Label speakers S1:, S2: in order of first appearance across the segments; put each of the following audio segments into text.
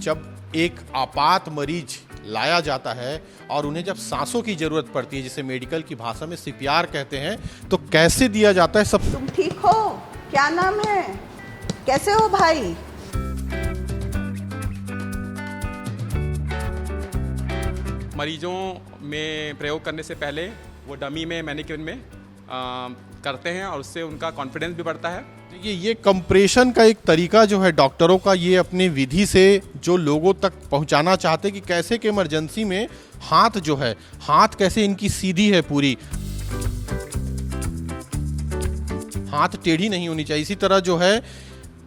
S1: जब एक आपात मरीज लाया जाता है और उन्हें जब सांसों की जरूरत पड़ती है, जिसे मेडिकल की भाषा में सीपीआर कहते हैं, तो कैसे दिया जाता है सब।
S2: तुम ठीक हो? क्या नाम है? कैसे हो भाई?
S3: मरीजों में प्रयोग करने से पहले वो डमी में मैनिक्विन में करते हैं और उससे उनका कॉन्फिडेंस भी बढ़ता है।
S1: ये कंप्रेशन का एक तरीका जो है डॉक्टरों का, ये अपने विधि से जो लोगों तक पहुंचाना चाहते कि कैसे कि इमरजेंसी में हाथ जो है, हाथ कैसे इनकी सीधी है पूरी, हाथ टेढ़ी नहीं होनी चाहिए। इसी तरह जो है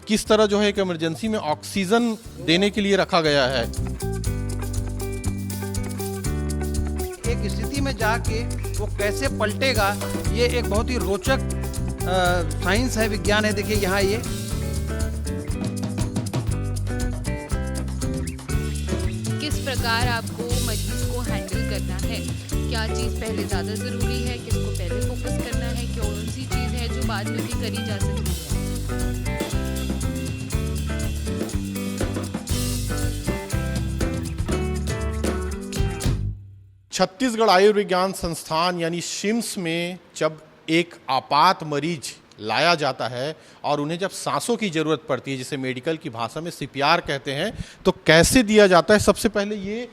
S1: किस तरह जो है एक इमरजेंसी में ऑक्सीजन देने के लिए रखा गया है।
S4: एक स्थिति में जाके वो कैसे पलटेगा, ये एक बहुत ही रोचक साइंस है, विज्ञान है। देखिए यहाँ ये
S5: किस प्रकार आपको मरीज को हैंडल करना है, क्या चीज़ पहले ज़्यादा ज़रूरी है, किसको पहले फोकस करना है, कौन सी चीज़ है जो बाद में भी करी जा सकती है।
S1: छत्तीसगढ़ आयुर्विज्ञान संस्थान यानी शिम्स में जब एक आपात मरीज लाया जाता है और उन्हें जब सांसों की जरूरत पड़ती है, जिसे मेडिकल की भाषा में सीपीआर कहते हैं, तो कैसे दिया जाता है। सबसे पहले ये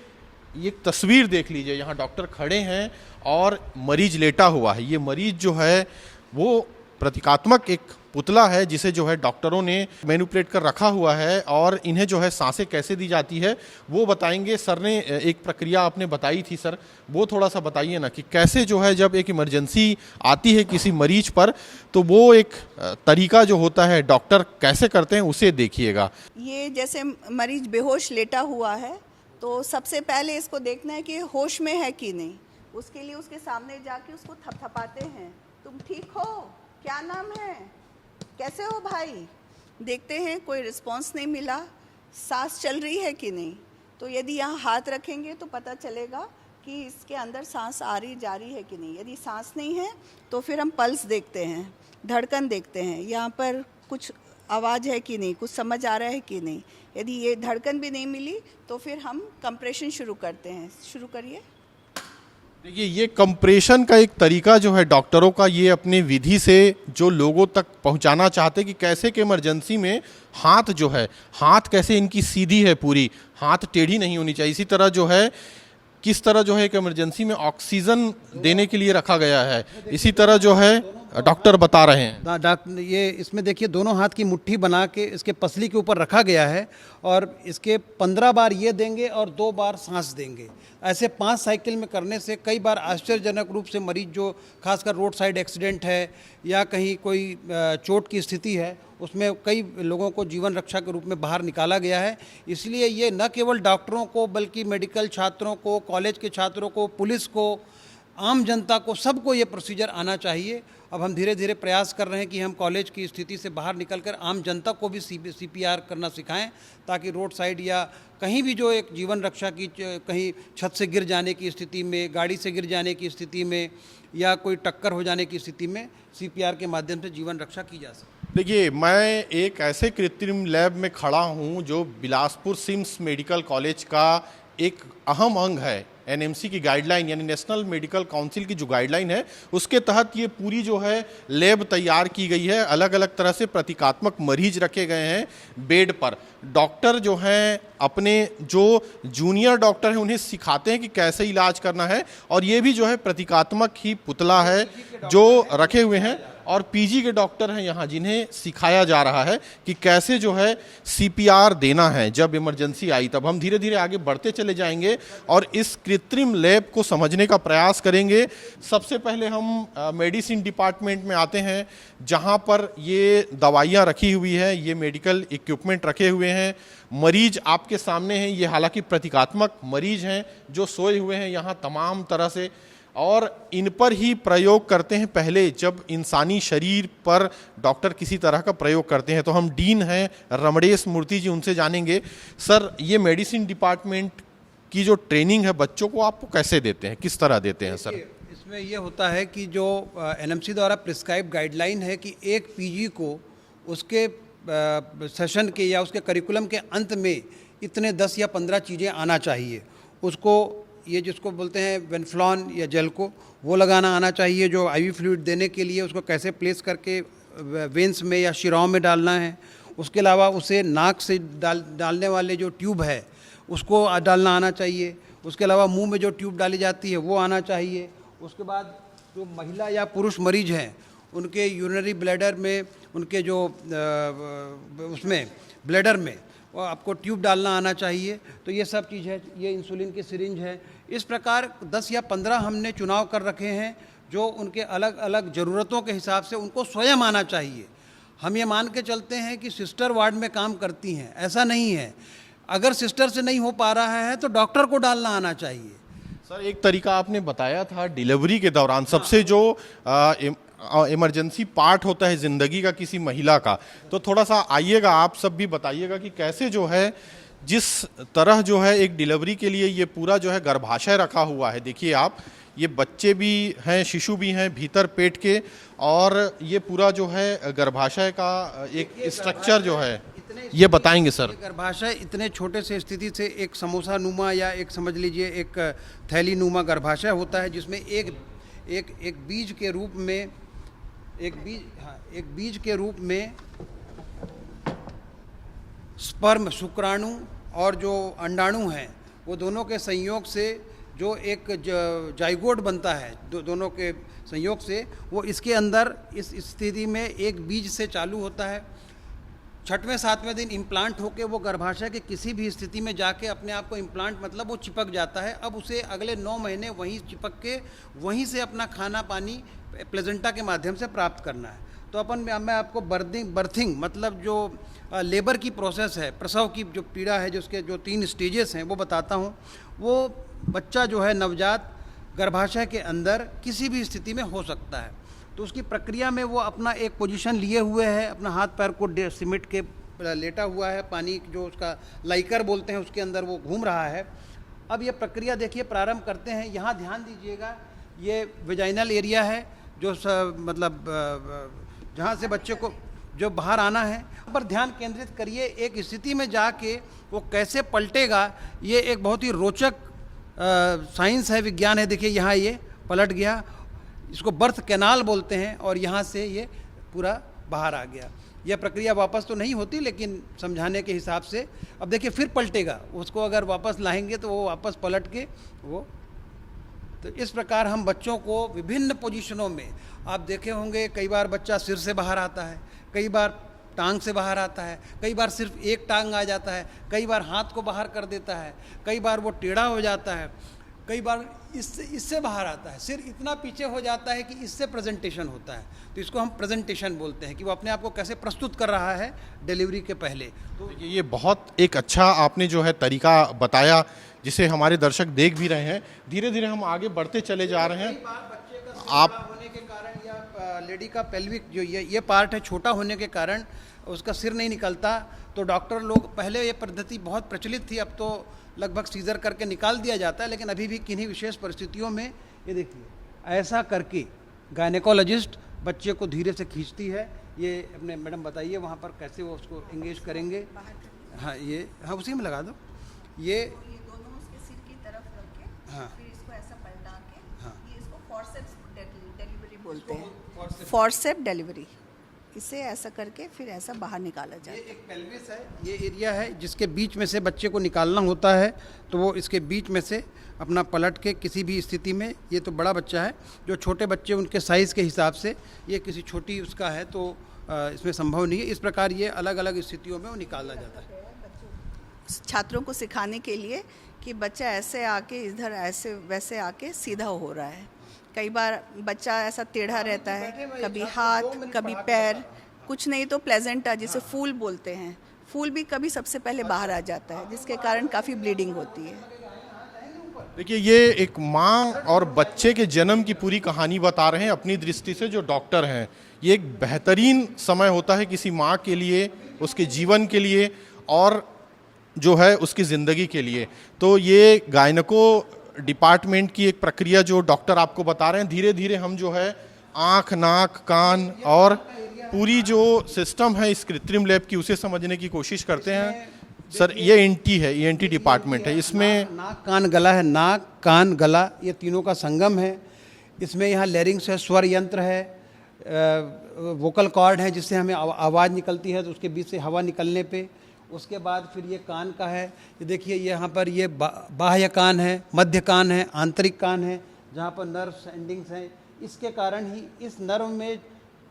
S1: एक तस्वीर देख लीजिए। यहाँ डॉक्टर खड़े हैं और मरीज लेटा हुआ है। ये मरीज जो है वो प्रतीकात्मक एक पुतला है, जिसे जो है डॉक्टरों ने मैनिपुलेट कर रखा हुआ है और इन्हें जो है सांसें कैसे दी जाती है वो बताएंगे। सर ने एक प्रक्रिया आपने बताई थी, सर वो थोड़ा सा बताइए ना कि कैसे जो है जब एक इमरजेंसी आती है किसी मरीज पर, तो वो एक तरीका जो होता है डॉक्टर कैसे करते हैं उसे देखिएगा।
S2: ये जैसे मरीज बेहोश लेटा हुआ है, तो सबसे पहले इसको देखना है कि होश में है कि नहीं। उसके लिए उसके सामने जाके उसको थपथपाते हैं। तुम ठीक हो? क्या नाम है? कैसे हो भाई? देखते हैं कोई रिस्पांस नहीं मिला, सांस चल रही है कि नहीं। तो यदि यहाँ हाथ रखेंगे तो पता चलेगा कि इसके अंदर सांस आ रही जा रही है कि नहीं। यदि सांस नहीं है तो फिर हम पल्स देखते हैं, धड़कन देखते हैं, यहाँ पर कुछ आवाज़ है कि नहीं, कुछ समझ आ रहा है कि नहीं। यदि ये धड़कन भी नहीं मिली तो फिर हम कंप्रेशन शुरू करते हैं। शुरू करिए।
S1: देखिए, ये कंप्रेशन का एक तरीका जो है डॉक्टरों का, ये अपने विधि से जो लोगों तक पहुंचाना चाहते कि कैसे कि इमरजेंसी में हाथ जो है, हाथ कैसे इनकी सीधी है पूरी, हाथ टेढ़ी नहीं होनी चाहिए। इसी तरह जो है किस तरह जो है एक इमरजेंसी में ऑक्सीजन देने के लिए रखा गया है, इसी तरह जो है डॉक्टर बता रहे हैं।
S4: डॉक्टर ये इसमें देखिए दोनों हाथ की मुट्ठी बना के इसके पसली के ऊपर रखा गया है और इसके 15 बार ये देंगे और 2 बार सांस देंगे। ऐसे 5 साइकिल में करने से कई बार आश्चर्यजनक रूप से मरीज जो खासकर रोड साइड एक्सीडेंट है या कहीं कोई चोट की स्थिति है, उसमें कई लोगों को जीवन रक्षा के रूप में बाहर निकाला गया है। इसलिए ये न केवल डॉक्टरों को बल्कि मेडिकल छात्रों को, कॉलेज के छात्रों को, पुलिस को, आम जनता को, सबको ये प्रोसीजर आना चाहिए। अब हम धीरे धीरे प्रयास कर रहे हैं कि हम कॉलेज की स्थिति से बाहर निकलकर आम जनता को भी सीपीआर करना सिखाएं, ताकि रोड साइड या कहीं भी जो एक जीवन रक्षा की, कहीं छत से गिर जाने की स्थिति में, गाड़ी से गिर जाने की स्थिति में या कोई टक्कर हो जाने की स्थिति में सीपीआर के माध्यम से जीवन रक्षा की जा सके।
S1: देखिए, मैं एक ऐसे कृत्रिम लैब में खड़ा हूं जो बिलासपुर सिम्स मेडिकल कॉलेज का एक अहम अंग है। एनएमसी की गाइडलाइन यानी नेशनल मेडिकल काउंसिल की जो गाइडलाइन है, उसके तहत ये पूरी जो है लैब तैयार की गई है। अलग अलग तरह से प्रतीकात्मक मरीज रखे गए हैं बेड पर। डॉक्टर जो हैं अपने जो जूनियर डॉक्टर हैं उन्हें सिखाते हैं कि कैसे इलाज करना है, और ये भी जो है प्रतीकात्मक ही पुतला है जो रखे हुए हैं। और पीजी के डॉक्टर हैं यहाँ जिन्हें सिखाया जा रहा है कि कैसे जो है सीपीआर देना है जब इमरजेंसी आई। तब हम धीरे धीरे आगे बढ़ते चले जाएंगे और इस कृत्रिम लैब को समझने का प्रयास करेंगे। सबसे पहले हम मेडिसिन डिपार्टमेंट में आते हैं, जहाँ पर ये दवाइयाँ रखी हुई है, ये मेडिकल इक्विपमेंट रखे हुए हैं। मरीज आपके सामने हैं, ये हालांकि प्रतीकात्मक मरीज हैं जो सोए हुए हैं यहाँ तमाम तरह से, और इन पर ही प्रयोग करते हैं पहले जब इंसानी शरीर पर डॉक्टर किसी तरह का प्रयोग करते हैं। तो हम डीन हैं रमणेश मूर्ति जी, उनसे जानेंगे। सर, ये मेडिसिन डिपार्टमेंट की जो ट्रेनिंग है बच्चों को आपको कैसे देते हैं, किस तरह देते हैं सर?
S4: इसमें ये होता है कि जो एनएमसी द्वारा प्रिस्क्राइब गाइडलाइन है कि एक पीजी को उसके सेशन के या उसके करिकुलम के अंत में इतने 10 या 15 चीज़ें आना चाहिए उसको। ये जिसको बोलते हैं वेनफ्लॉन या जेल को, वो लगाना आना चाहिए। जो आईवी फ्लूइड देने के लिए उसको कैसे प्लेस करके वेंस में या शिराओं में डालना है। उसके अलावा उसे नाक से डालने वाले जो ट्यूब है उसको डालना आना चाहिए। उसके अलावा मुंह में जो ट्यूब डाली जाती है वो आना चाहिए। उसके बाद जो महिला या पुरुष मरीज हैं उनके यूरिनरी ब्लैडर में, उनके जो उसमें ब्लैडर में वो आपको ट्यूब डालना आना चाहिए। तो ये सब चीज़ है। ये इंसुलिन की सिरिंज है। इस प्रकार 10 या 15 हमने चुनाव कर रखे हैं जो उनके अलग अलग ज़रूरतों के हिसाब से उनको स्वयं आना चाहिए। हम ये मान के चलते हैं कि सिस्टर वार्ड में काम करती हैं, ऐसा नहीं है। अगर सिस्टर से नहीं हो पा रहा है तो डॉक्टर को डालना आना चाहिए।
S1: सर, एक तरीका आपने बताया था डिलीवरी के दौरान सबसे जो इमरजेंसी पार्ट होता है ज़िंदगी का किसी महिला का, तो थोड़ा सा आइएगा, आप सब भी बताइएगा कि कैसे जो है जिस तरह जो है एक डिलीवरी के लिए ये पूरा जो है गर्भाशय रखा हुआ है। देखिए आप, ये बच्चे भी हैं, शिशु भी हैं भीतर पेट के, और ये पूरा जो है गर्भाशय का एक स्ट्रक्चर जो है ये बताएंगे सर।
S4: गर्भाशय इतने छोटे से स्थिति से एक समोसा नुमा या एक समझ लीजिए एक थैली नुमा गर्भाशय होता है, जिसमें एक बीज के रूप में एक बीज के रूप में स्पर्म, शुक्राणु और जो अंडाणु हैं वो दोनों के संयोग से जो एक जाइगोट बनता है, दोनों के संयोग से वो इसके अंदर इस स्थिति में एक बीज से चालू होता है। 6वें 7वें दिन इम्प्लांट होके वो गर्भाशय के किसी भी स्थिति में जाके अपने आप को इम्प्लांट मतलब वो चिपक जाता है। अब उसे अगले 9 महीने वहीं चिपक के वहीं से अपना खाना पानी प्लेजेंटा के माध्यम से प्राप्त करना है। तो मैं आपको बर्थिंग मतलब जो लेबर की प्रोसेस है, प्रसव की जो पीड़ा है, जो उसके जो 3 स्टेजेस हैं वो बताता हूँ। वो बच्चा जो है नवजात गर्भाशय के अंदर किसी भी स्थिति में हो सकता है। तो उसकी प्रक्रिया में वो अपना एक पोजीशन लिए हुए है, अपना हाथ पैर को सिमट के लेटा हुआ है, पानी जो उसका लाइकर बोलते हैं उसके अंदर वो घूम रहा है। अब ये प्रक्रिया देखिए प्रारंभ करते हैं। यहाँ ध्यान दीजिएगा, ये वेजाइनल एरिया है जो मतलब जहाँ से बच्चे को जो बाहर आना है, पर ध्यान केंद्रित करिए। एक स्थिति में जाके वो कैसे पलटेगा, ये एक बहुत ही रोचक साइंस है, विज्ञान है। देखिए यहाँ ये पलट गया, इसको बर्थ कैनाल बोलते हैं, और यहाँ से ये पूरा बाहर आ गया। यह प्रक्रिया वापस तो नहीं होती, लेकिन समझाने के हिसाब से। अब देखिए फिर पलटेगा, उसको अगर वापस लाएंगे तो वो वापस पलट के वो। तो इस प्रकार हम बच्चों को विभिन्न पोजीशनों में, आप देखे होंगे कई बार बच्चा सिर से बाहर आता है, कई बार टांग से बाहर आता है, कई बार सिर्फ एक टांग आ जाता है, कई बार हाथ को बाहर कर देता है, कई बार वो टेढ़ा हो जाता है, कई बार इससे बाहर आता है, सिर इतना पीछे हो जाता है कि इससे प्रेजेंटेशन होता है। तो इसको हम प्रेजेंटेशन बोलते हैं कि वो अपने आप को कैसे प्रस्तुत कर रहा है डिलीवरी के पहले। तो
S1: ये बहुत एक अच्छा आपने जो है तरीका बताया जिसे हमारे दर्शक देख भी रहे हैं। धीरे धीरे हम आगे बढ़ते चले जा रहे हैं।
S4: आप होने के कारण या लेडी का पेल्विक जो ये पार्ट है छोटा होने के कारण उसका सिर नहीं निकलता, तो डॉक्टर लोग, पहले ये पद्धति बहुत प्रचलित थी, अब तो लगभग सीजर करके निकाल दिया जाता है, लेकिन अभी भी किन्हीं विशेष परिस्थितियों में ये देखिए ऐसा करके गायनेकोलॉजिस्ट बच्चे को धीरे से खींचती है। ये अपने मैडम बताइए वहाँ पर कैसे वो उसको एंगेज करेंगे। हाँ ये, हाँ उसी में लगा दो। ये
S2: दोनों उसके सिर की तरफ करके,
S4: हाँ,
S2: फिर इसको ऐसा पलटा के,
S4: हाँ,
S2: ये इसको फॉरसेप्स डिलीवरी बोलते हैं। फॉरसेप डिलीवरी, इसे ऐसा करके फिर ऐसा बाहर निकाला जाए।
S4: ये एक पेल्विस है, ये एरिया है जिसके बीच में से बच्चे को निकालना होता है। तो वो इसके बीच में से अपना पलट के किसी भी स्थिति में, ये तो बड़ा बच्चा है, जो छोटे बच्चे उनके साइज़ के हिसाब से, ये किसी छोटी उसका है तो इसमें संभव नहीं है। इस प्रकार ये अलग अलग स्थितियों में वो निकाला जाता है।
S2: छात्रों को सिखाने के लिए कि बच्चा ऐसे आके इधर ऐसे वैसे आके सीधा हो रहा है। कई बार बच्चा ऐसा टेढ़ा रहता है, कभी हाथ कभी पैर, कुछ नहीं तो प्लेजेंटा जिसे फूल बोलते हैं, फूल भी कभी सबसे पहले बाहर आ जाता है, जिसके कारण काफ़ी ब्लीडिंग होती है।
S1: देखिए ये एक माँ और बच्चे के जन्म की पूरी कहानी बता रहे हैं अपनी दृष्टि से जो डॉक्टर हैं। ये एक बेहतरीन समय होता है किसी माँ के लिए, उसके जीवन के लिए और जो है उसकी ज़िंदगी के लिए। तो ये गायनको डिपार्टमेंट की एक प्रक्रिया जो डॉक्टर आपको बता रहे हैं। धीरे धीरे हम जो है आँख, नाक, कान और पूरी जो सिस्टम है इस कृत्रिम लैब की उसे समझने की कोशिश करते हैं। सर ये एनटी है, ईएनटी डिपार्टमेंट है, इसमें
S4: नाक कान गला है, नाक कान गला ये तीनों का संगम है। इसमें यहाँ लैरिंग्स है, स्वर यंत्र है, वोकल कॉर्ड है जिससे हमें आवाज़ निकलती है तो उसके बीच से हवा निकलने पे। उसके बाद फिर ये कान का है, ये देखिए यहाँ पर ये बाह्य कान है, मध्य कान है, आंतरिक कान है जहाँ पर नर्व्स एंडिंग्स हैं। इसके कारण ही इस नर्व में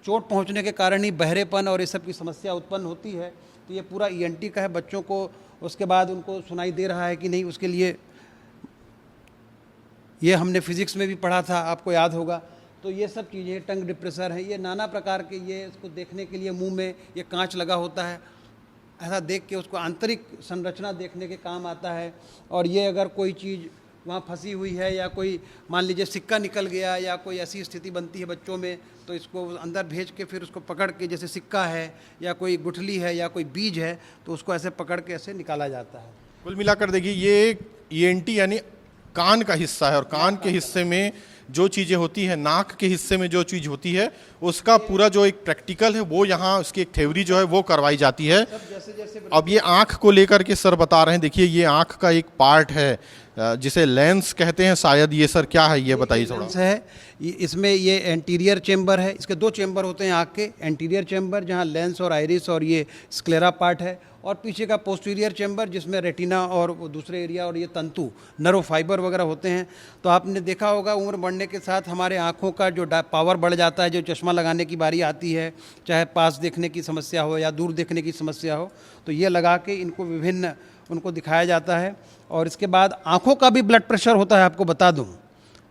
S4: चोट पहुँचने के कारण ही बहरेपन और ये सब की समस्या उत्पन्न होती है। तो ये पूरा ईएनटी का है। बच्चों को उसके बाद उनको सुनाई दे रहा है कि नहीं, उसके लिए ये हमने फिजिक्स में भी पढ़ा था, आपको याद होगा। तो ये सब चीज़ें, टंग डिप्रेसर है, ये नाना प्रकार के, ये इसको देखने के लिए मुंह में ये कांच लगा होता है, ऐसा देख के उसको आंतरिक संरचना देखने के काम आता है। और ये अगर कोई चीज़ वहाँ फंसी हुई है या कोई मान लीजिए सिक्का निकल गया या कोई ऐसी स्थिति बनती है बच्चों में, तो इसको अंदर भेज के फिर उसको पकड़ के, जैसे सिक्का है या कोई गुठली है या कोई बीज है, तो उसको ऐसे पकड़ के ऐसे निकाला जाता है।
S1: कुल मिलाकर देखिए ये ईएनटी यानी कान का हिस्सा है, और कान के हिस्से में जो चीज़ें होती है, नाक के हिस्से में जो चीज़ होती है, उसका पूरा जो एक प्रैक्टिकल है वो यहाँ उसकी एक थ्योरी जो है वो करवाई जाती है। अब ये आँख को लेकर के सर बता रहे हैं, देखिए ये आँख का एक पार्ट है जिसे लेंस कहते हैं शायद। ये सर क्या है ये बताइए थोड़ा।
S4: लेंस है, इसमें ये एंटीरियर चेंबर है, इसके दो चेंबर होते हैं आँख के। एंटीरियर चेंबर जहाँ लेंस और आइरिस और ये स्क्लेरा पार्ट है, और पीछे का पोस्टीरियर चेंबर जिसमें रेटिना और दूसरे एरिया और ये तंतु नर्व फाइबर वगैरह होते हैं। तो आपने देखा होगा उम्र बढ़ने के साथ हमारे आँखों का जो पावर बढ़ जाता है, जो चश्मा लगाने की बारी आती है, चाहे पास देखने की समस्या हो या दूर देखने की समस्या हो, तो ये लगा के इनको विभिन्न उनको दिखाया जाता है। और इसके बाद आँखों का भी ब्लड प्रेशर होता है, आपको बता दूँ,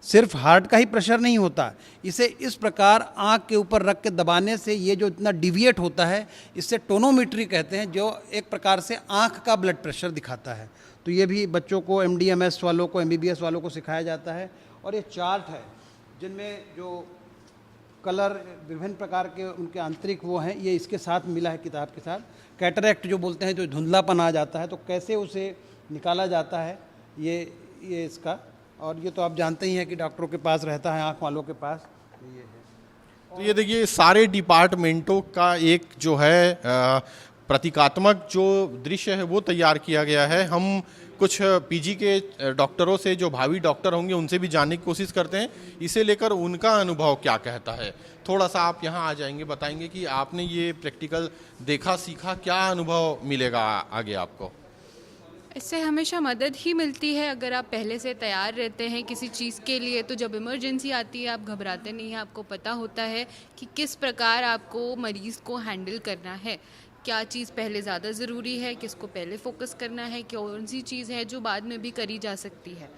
S4: सिर्फ हार्ट का ही प्रेशर नहीं होता। इसे इस प्रकार आँख के ऊपर रख के दबाने से ये जो इतना डिविएट होता है, इससे टोनोमेट्री कहते हैं, जो एक प्रकार से आँख का ब्लड प्रेशर दिखाता है। तो ये भी बच्चों को, एमडीएमएस वालों को, एमबीबीएस वालों को सिखाया जाता है। और ये चार्ट है जिनमें जो कलर विभिन्न प्रकार के उनके आंतरिक वो हैं, ये इसके साथ मिला है किताब के साथ। कैटरैक्ट जो बोलते हैं, जो धुंधलापन आ जाता है, तो कैसे उसे निकाला जाता है ये इसका। और ये तो आप जानते ही हैं कि डॉक्टरों के पास रहता है, आँख वालों के पास ये है।
S1: तो ये देखिए सारे डिपार्टमेंटों का एक जो है प्रतीकात्मक जो दृश्य है वो तैयार किया गया है। हम कुछ पीजी के डॉक्टरों से, जो भावी डॉक्टर होंगे, उनसे भी जानने की कोशिश करते हैं, इसे लेकर उनका अनुभव क्या कहता है। थोड़ा सा आप यहाँ आ जाएंगे, बताएंगे कि आपने ये प्रैक्टिकल देखा, सीखा, क्या अनुभव मिलेगा आगे आपको।
S5: इससे हमेशा मदद ही मिलती है अगर आप पहले से तैयार रहते हैं किसी चीज़ के लिए। तो जब इमरजेंसी आती है आप घबराते नहीं हैं, आपको पता होता है कि किस प्रकार आपको मरीज़ को हैंडल करना है, क्या चीज़ पहले ज़्यादा ज़रूरी है, किसको पहले फोकस करना है, कौन सी चीज़ है जो बाद में भी करी जा सकती है।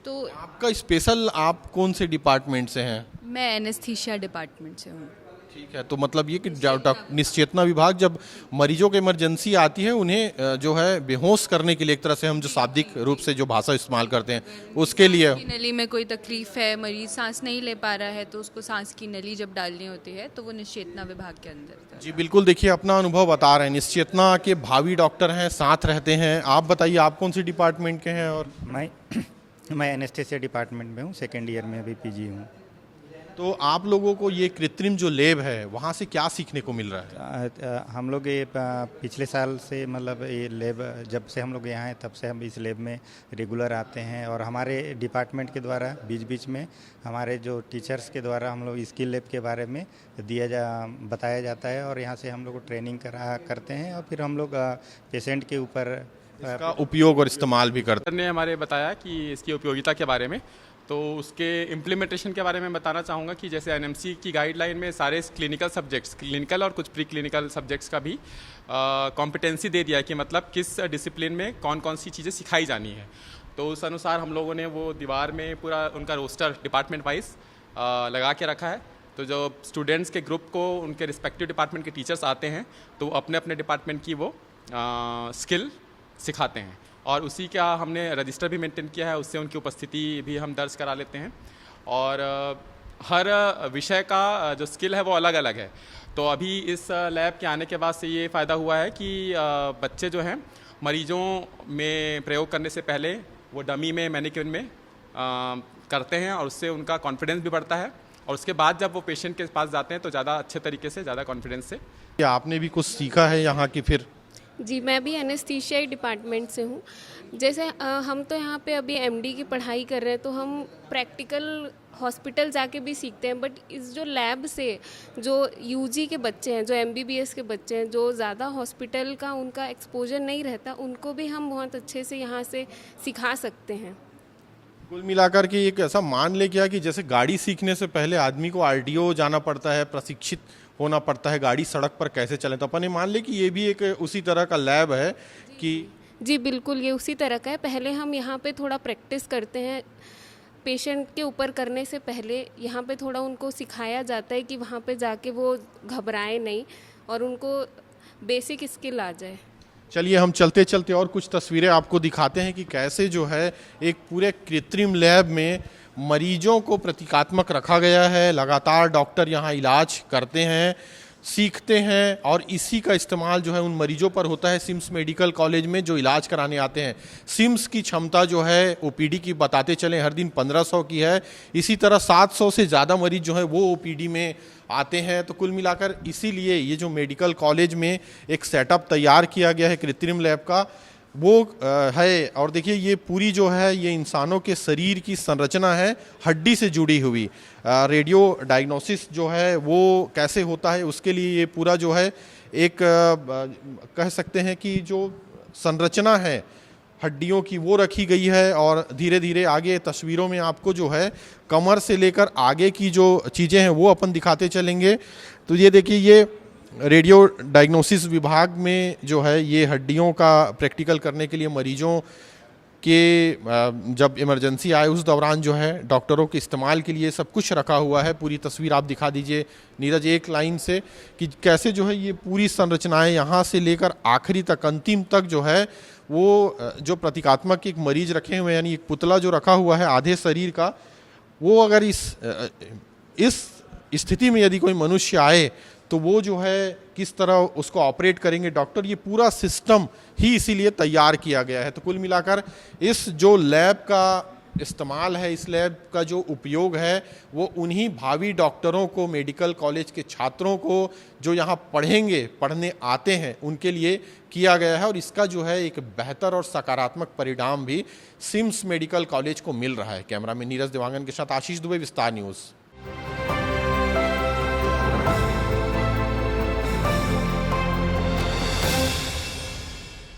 S5: तो
S1: आपका स्पेशल, आप कौन से डिपार्टमेंट से हैं?
S5: मैं एनेस्थीसिया डिपार्टमेंट से हूँ।
S1: ठीक है, तो मतलब ये कि निश्चेतना विभाग जब मरीजों की इमरजेंसी आती है, उन्हें जो है बेहोश करने के लिए, एक तरह से हम जो शाब्दिक रूप से जो भाषा इस्तेमाल करते हैं, उसके लिए
S5: की नली में कोई तकलीफ है, मरीज सांस नहीं ले पा रहा है, तो उसको सांस की नली जब डालनी होती है तो वो निश्चेतना विभाग के अंदर।
S1: जी बिल्कुल, देखिए अपना अनुभव बता रहे हैं, निश्चेतना के भावी डॉक्टर हैं, साथ रहते हैं। आप बताइए आप कौन सी डिपार्टमेंट के हैं? और
S6: मैं एनेस्थेसिया डिपार्टमेंट में हूँ, सेकेंड ईयर में अभी पीजी हूँ।
S1: तो आप लोगों को ये कृत्रिम जो लैब है वहाँ से क्या सीखने को मिल रहा है?
S6: हम लोग ये पिछले साल से, मतलब ये लैब जब से हम लोग यहाँ हैं तब से हम इस लैब में रेगुलर आते हैं। और हमारे डिपार्टमेंट के द्वारा बीच बीच में हमारे जो टीचर्स के द्वारा हम लोग स्किल लैब के बारे में बताया जाता है, और यहाँ से हम लोग को ट्रेनिंग करते हैं, और फिर हम लोग पेशेंट के ऊपर
S1: इसका उपयोग और इस्तेमाल भी करते
S3: सर ने हमारे बताया कि इसकी उपयोगिता के बारे में, तो उसके इम्प्लीमेंटेशन के बारे में बताना चाहूँगा कि जैसे एनएमसी की गाइडलाइन में सारे क्लिनिकल सब्जेक्ट्स, क्लिनिकल और कुछ प्री क्लिनिकल सब्जेक्ट्स का भी कॉम्पिटेंसी दे दिया है कि मतलब किस डिसिप्लिन में कौन कौन सी चीज़ें सिखाई जानी है। तो उस अनुसार हम लोगों ने वो दीवार में पूरा उनका रोस्टर डिपार्टमेंट वाइज लगा के रखा है। तो जो स्टूडेंट्स के ग्रुप को उनके रिस्पेक्टिव डिपार्टमेंट के टीचर्स आते हैं तो अपने अपने डिपार्टमेंट की वो स्किल सिखाते हैं, और उसी का हमने रजिस्टर भी मेंटेन किया है, उससे उनकी उपस्थिति भी हम दर्ज करा लेते हैं। और हर विषय का जो स्किल है वो अलग अलग है। तो अभी इस लैब के आने के बाद से ये फ़ायदा हुआ है कि बच्चे जो हैं मरीजों में प्रयोग करने से पहले वो डमी में, मैनिक्विन में करते हैं, और उससे उनका कॉन्फिडेंस भी बढ़ता है, और उसके बाद जब वो पेशेंट के पास जाते हैं तो ज़्यादा अच्छे तरीके से, ज़्यादा कॉन्फिडेंस से।
S1: आपने भी कुछ सीखा है यहाँ की? फिर
S7: जी, मैं भी एनेस्थीसिया डिपार्टमेंट से हूँ। जैसे हम तो यहाँ पे अभी एमडी की पढ़ाई कर रहे हैं, तो हम प्रैक्टिकल हॉस्पिटल जाके भी सीखते हैं, बट इस जो लैब से जो यूजी के बच्चे हैं, जो एमबीबीएस के बच्चे हैं, जो ज़्यादा हॉस्पिटल का उनका एक्सपोजर नहीं रहता, उनको भी हम बहुत अच्छे से यहाँ से सिखा सकते हैं।
S1: कुल मिलाकर के एक ऐसा मान ले क्या कि जैसे गाड़ी सीखने से पहले आदमी को आरटीओ जाना पड़ता है, प्रशिक्षित होना पड़ता है गाड़ी सड़क पर कैसे चले, तो अपन ये मान ले कि ये भी एक उसी तरह का लैब है कि
S7: जी बिल्कुल, ये उसी तरह का है। पहले हम यहाँ पे थोड़ा प्रैक्टिस करते हैं, पेशेंट के ऊपर करने से पहले यहाँ पे थोड़ा उनको सिखाया जाता है कि वहाँ पे जाके वो घबराए नहीं और उनको बेसिक स्किल आ जाए।
S1: चलिए हम चलते चलते और कुछ तस्वीरें आपको दिखाते हैं कि कैसे जो है एक पूरे कृत्रिम लैब में मरीजों को प्रतीकात्मक रखा गया है। लगातार डॉक्टर यहाँ इलाज करते हैं, सीखते हैं और इसी का इस्तेमाल जो है उन मरीजों पर होता है सिम्स मेडिकल कॉलेज में जो इलाज कराने आते हैं। सिम्स की क्षमता जो है ओपीडी की बताते चलें हर दिन 1500 की है, इसी तरह 700 से ज़्यादा मरीज जो है वो ओपीडी में आते हैं। तो कुल मिलाकर इसीलिए ये जो मेडिकल कॉलेज में एक सेटअप तैयार किया गया है कृत्रिम लैब का वो है। और देखिए ये पूरी जो है ये इंसानों के शरीर की संरचना है, हड्डी से जुड़ी हुई। रेडियो डायग्नोसिस जो है वो कैसे होता है उसके लिए ये पूरा जो है एक कह सकते हैं कि जो संरचना है हड्डियों की वो रखी गई है। और धीरे धीरे आगे तस्वीरों में आपको जो है कमर से लेकर आगे की जो चीज़ें हैं वो अपन दिखाते चलेंगे। तो ये देखिए ये रेडियो डायग्नोसिस विभाग में जो है ये हड्डियों का प्रैक्टिकल करने के लिए मरीजों के जब इमरजेंसी आए उस दौरान जो है डॉक्टरों के इस्तेमाल के लिए सब कुछ रखा हुआ है। पूरी तस्वीर आप दिखा दीजिए नीरज एक लाइन से कि कैसे जो है ये पूरी संरचनाएं यहाँ से लेकर आखिरी तक अंतिम तक जो है वो जो प्रतीकात्मक एक मरीज रखे हुए हैं यानी एक पुतला जो रखा हुआ है आधे शरीर का, वो अगर इस स्थिति में यदि कोई मनुष्य आए तो वो जो है किस तरह उसको ऑपरेट करेंगे डॉक्टर, ये पूरा सिस्टम ही इसीलिए तैयार किया गया है। तो कुल मिलाकर इस जो लैब का इस्तेमाल है, इस लैब का जो उपयोग है वो उन्हीं भावी डॉक्टरों को, मेडिकल कॉलेज के छात्रों को जो यहाँ पढ़ने आते हैं उनके लिए किया गया है। और इसका जो है एक बेहतर और सकारात्मक परिणाम भी सिम्स मेडिकल कॉलेज को मिल रहा है। कैमरा में नीरज देवांगन के साथ आशीष दुबे, विस्तार न्यूज़।